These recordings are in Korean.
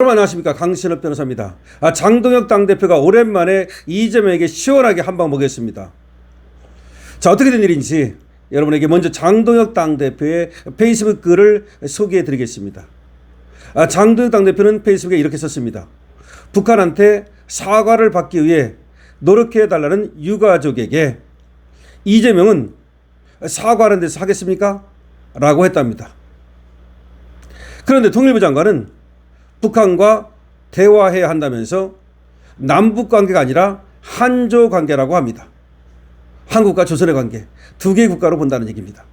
여러분 안녕하십니까, 강신업 변호사입니다. 장동혁 당대표가 오랜만에 이재명에게 시원하게 한방 보겠습니다. 자, 어떻게 된 일인지 여러분에게 먼저 장동혁 당대표의 페이스북 글을 소개해 드리겠습니다. 장동혁 당대표는 페이스북에 이렇게 썼습니다. 북한한테 사과를 받기 위해 노력해 달라는 유가족에게 이재명은 사과하는 데서 하겠습니까? 라고 했답니다. 그런데 통일부 장관은 북한과 대화해야 한다면서 남북 관계가 아니라 한조 관계라고 합니다. 한국과 조선의 관계, 두 개의 국가로 본다는 얘기입니다.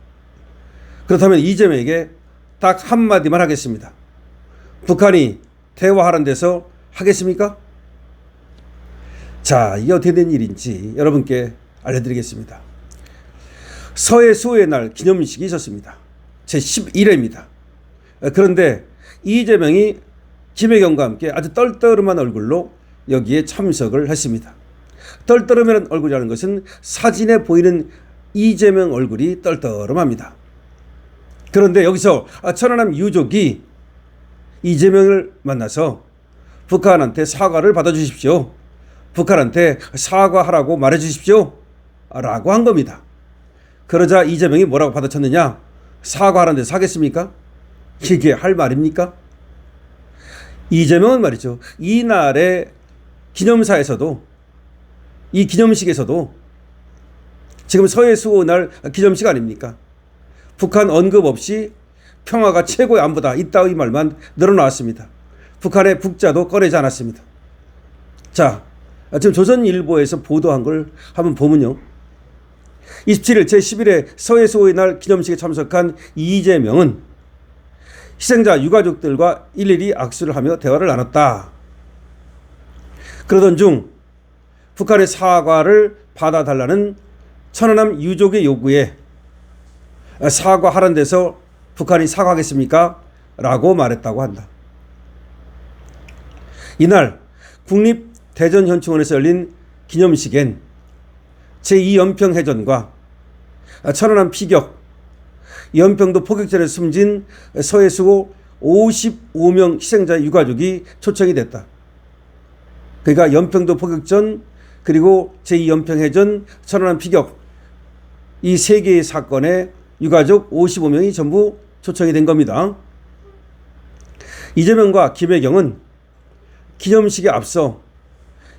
그렇다면 이재명에게 딱 한마디만 하겠습니다. 북한이 대화하는 데서 하겠습니까? 자, 이게 어떻게 된 일인지 여러분께 알려드리겠습니다. 서해 수호의 날 기념식이 있었습니다. 제11회입니다. 그런데 이재명이 김혜경과 함께 아주 떨떠름한 얼굴로 여기에 참석을 했습니다. 떨떠름한 얼굴이라는 것은 사진에 보이는 이재명 얼굴이 떨떠름합니다. 그런데 여기서 천안함 유족이 이재명을 만나서 북한한테 사과를 받아주십시오, 북한한테 사과하라고 말해주십시오 라고 한 겁니다. 그러자 이재명이 뭐라고 받아쳤느냐? 사과하는 데서 하겠습니까? 이게 할 말입니까? 이재명은 말이죠, 이날의 기념사에서도, 이 기념식에서도 지금 서해 수호 날 기념식 아닙니까? 북한 언급 없이 평화가 최고의 안보다, 이따위 말만 늘어나왔습니다. 북한의 북자도 꺼내지 않았습니다. 자, 지금 조선일보에서 보도한 걸 한번 보면요, 27일 제11회 서해 수호의 날 기념식에 참석한 이재명은 희생자 유가족들과 일일이 악수를 하며 대화를 나눴다. 그러던 중 북한의 사과를 받아달라는 천안함 유족의 요구에 사과하는 데서 북한이 사과하겠습니까? 라고 말했다고 한다. 이날 국립대전현충원에서 열린 기념식엔 제2연평해전과 천안함 피격, 연평도 포격전에 숨진 서해 수호 55명 희생자의 유가족이 초청이 됐다. 그러니까 연평도 포격전, 그리고 제2연평해전, 천안함 피격, 이 세 개의 사건에 유가족 55명이 전부 초청이 된 겁니다. 이재명과 김혜경은 기념식에 앞서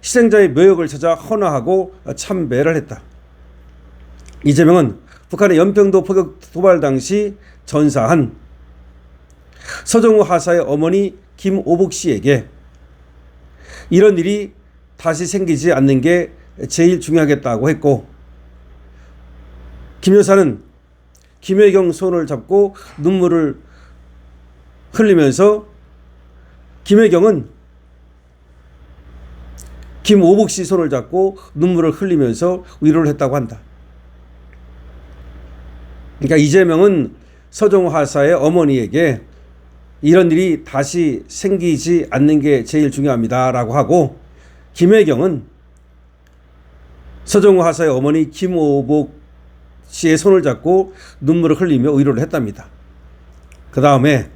희생자의 묘역을 찾아 헌화하고 참배를 했다. 이재명은 북한의 연평도 포격 도발 당시 전사한 서정우 하사의 어머니 김오복 씨에게 이런 일이 다시 생기지 않는 게 제일 중요하겠다고 했고, 김 여사는 김혜경 손을 잡고 눈물을 흘리면서 김혜경은 김오복 씨 손을 잡고 눈물을 흘리면서 위로를 했다고 한다. 그러니까 이재명은 서정우 하사의 어머니에게 이런 일이 다시 생기지 않는 게 제일 중요합니다 라고 하고, 김혜경은 서정우 하사의 어머니 김오복 씨의 손을 잡고 눈물을 흘리며 위로를 했답니다. 그 다음에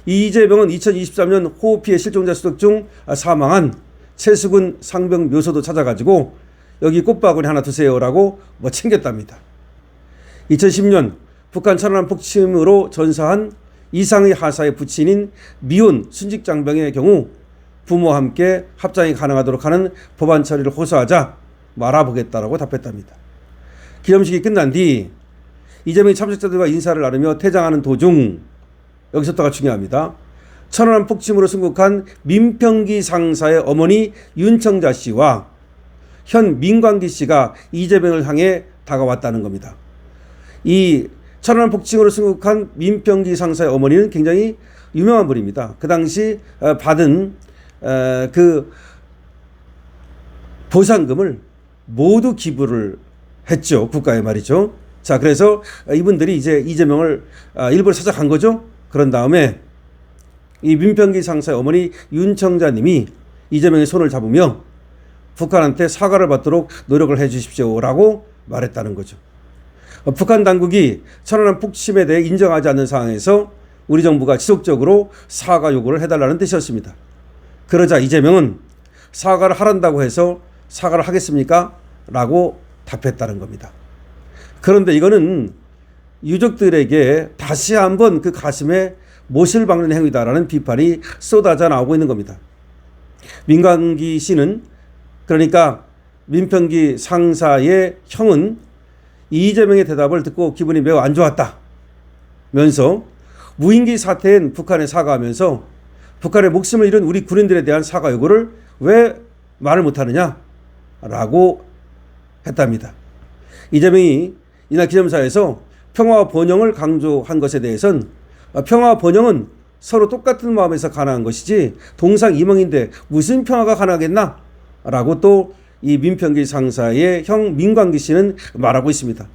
이재명은 2023년 호흡피해 실종자 수색 중 사망한 최수근 상병 묘소도 찾아가지고 여기 꽃바구니 하나 두세요라고 챙겼답니다. 2010년 북한 천안함 폭침으로 전사한 이상의 하사의 부친인 미혼 순직 장병의 경우 부모와 함께 합장이 가능하도록 하는 법안 처리를 호소하자 말아보겠다라고 답했답니다. 기념식이 끝난 뒤 이재명이 참석자들과 인사를 나누며 퇴장하는 도중, 여기서부터가 중요합니다. 천안함 폭침으로 순국한 민평기 상사의 어머니 윤청자 씨와 현 민광기 씨가 이재명을 향해 다가왔다는 겁니다. 이 천안함 폭침으로 순국한 민평기 상사의 어머니는 굉장히 유명한 분입니다. 그 당시 받은 그 보상금을 모두 기부를 했죠, 국가에 말이죠. 자, 그래서 이분들이 이제 이재명을 일부러 찾아간 거죠. 그런 다음에 이 민평기 상사의 어머니 윤청자님이 이재명의 손을 잡으며 북한한테 사과를 받도록 노력을 해 주십시오라고 말했다는 거죠. 북한 당국이 천안함 폭침에 대해 인정하지 않는 상황에서 우리 정부가 지속적으로 사과 요구를 해달라는 뜻이었습니다. 그러자 이재명은 사과를 하란다고 해서 사과를 하겠습니까? 라고 답했다는 겁니다. 그런데 이거는 유족들에게 다시 한번 그 가슴에 못을 박는 행위다라는 비판이 쏟아져 나오고 있는 겁니다. 민광기 씨는, 그러니까 민평기 상사의 형은 이재명의 대답을 듣고 기분이 매우 안 좋았다 면서 무인기 사태엔 북한에 사과하면서 북한의 목숨을 잃은 우리 군인들에 대한 사과 요구를 왜 말을 못하느냐 라고 했답니다. 이재명이 이날 기념사에서 평화와 번영을 강조한 것에 대해서는 평화와 번영은 서로 똑같은 마음에서 가능한 것이지 동상이몽인데 무슨 평화가 가능하겠나 라고 또 이 민평기 상사의 형 민광기 씨는 말하고 있습니다.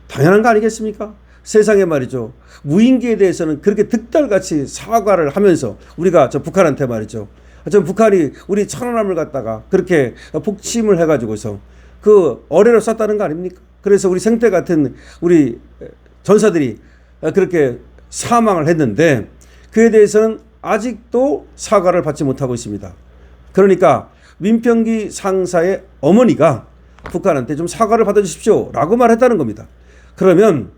당연한 거 아니겠습니까? 세상에 말이죠. 무인기에 대해서는 그렇게 득달같이 사과를 하면서 우리가 저 북한한테 말이죠. 저 북한이 우리 천안함을 갖다가 그렇게 폭침을 해가지고서 그 어뢰로 쐈다는 거 아닙니까? 그래서 우리 생태 같은 우리 전사들이 그렇게 사망을 했는데 그에 대해서는 아직도 사과를 받지 못하고 있습니다. 그러니까 민평기 상사의 어머니가 북한한테 좀 사과를 받아주십시오 라고 말했다는 겁니다. 그러면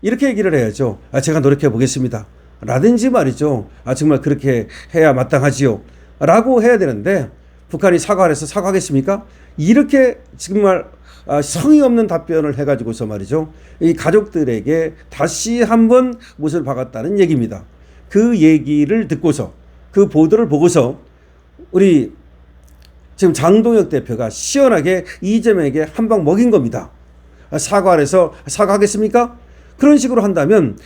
이렇게 얘기를 해야죠. 제가 노력해 보겠습니다 라든지 말이죠. 정말 그렇게 해야 마땅하지요 라고 해야 되는데 북한이 사과를 해서 사과하겠습니까? 이렇게 정말 성의 없는 답변을 해가지고서 말이죠. 이 가족들에게 다시 한번 못을 박았다는 얘기입니다. 그 얘기를 듣고서 그 보도를 보고서 우리 지금 장동혁 대표가 시원하게 이재명에게 한 방 먹인 겁니다. 사과를 해서 사과하겠습니까? 그런 식으로 한다면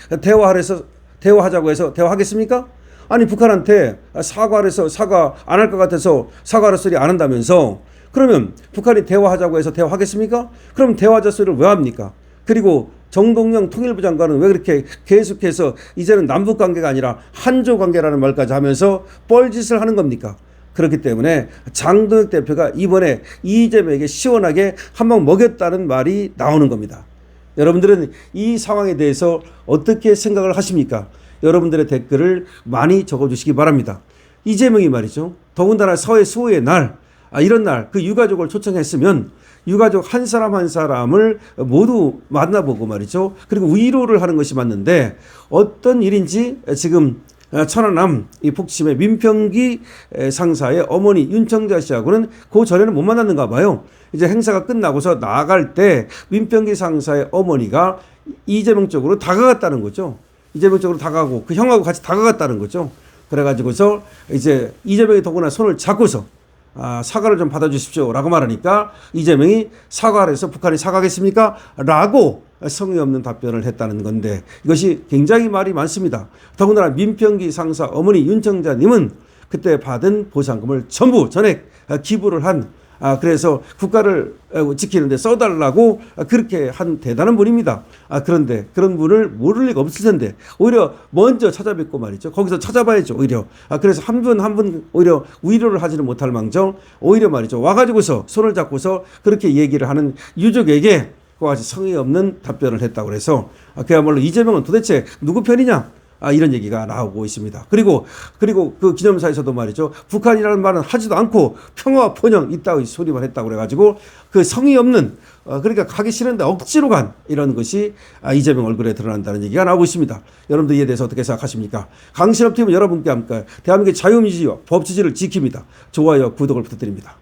대화하자고 해서 대화하겠습니까? 아니 북한한테 사과를 해서 사과 안 할 것 같아서 사과를 소리 안 한다면서 그러면 북한이 대화하자고 해서 대화하겠습니까? 그럼 대화자 소리를 왜 합니까? 그리고 정동영 통일부 장관은 왜 그렇게 계속해서 이제는 남북 관계가 아니라 한조 관계라는 말까지 하면서 뻘짓을 하는 겁니까? 그렇기 때문에 장동혁 대표가 이번에 이재명에게 시원하게 한 방 먹였다는 말이 나오는 겁니다. 여러분들은 이 상황에 대해서 어떻게 생각을 하십니까? 여러분들의 댓글을 많이 적어주시기 바랍니다. 이재명이 말이죠. 더군다나 서해 수호의 날, 이런 날 그 유가족을 초청했으면 유가족 한 사람 한 사람을 모두 만나보고 말이죠. 그리고 위로를 하는 것이 맞는데 어떤 일인지 지금 천안함 이 폭침의 민평기 상사의 어머니 윤청자 씨하고는 그 전에는 못 만났는가 봐요. 이제 행사가 끝나고서 나갈 때 민평기 상사의 어머니가 이재명 쪽으로 다가갔다는 거죠. 이재명 쪽으로 다가가고 그 형하고 같이 다가갔다는 거죠. 그래가지고서 이제 이재명이 더구나 손을 잡고서 사과를 좀 받아주십시오 라고 말하니까 이재명이 사과를 해서 북한이 사과하겠습니까? 라고 성의 없는 답변을 했다는 건데 이것이 굉장히 말이 많습니다. 더군다나 민평기 상사 어머니 윤청자님은 그때 받은 보상금을 전부 전액 기부를 한 그래서 국가를 지키는데 써달라고 그렇게 한 대단한 분입니다. 그런데 그런 분을 모를 리가 없을 텐데 오히려 먼저 찾아뵙고 말이죠. 거기서 찾아봐야죠. 오히려 그래서 한 분 한 분 오히려 위로를 하지는 못할 망정 오히려 말이죠. 와가지고서 손을 잡고서 그렇게 얘기를 하는 유족에게 그와 같이 성의 없는 답변을 했다고 그래서 그야말로 이재명은 도대체 누구 편이냐? 이런 얘기가 나오고 있습니다. 그리고 그 기념사에서도 말이죠. 북한이라는 말은 하지도 않고 평화와 번영 있다고 소리만 했다고 그래가지고 그 성의 없는 그러니까 가기 싫은데 억지로 간 이런 것이 이재명 얼굴에 드러난다는 얘기가 나오고 있습니다. 여러분들 이에 대해서 어떻게 생각하십니까? 강신업팀은 여러분께 함께 대한민국의 자유민주주의와 법치주의를 지킵니다. 좋아요, 구독을 부탁드립니다.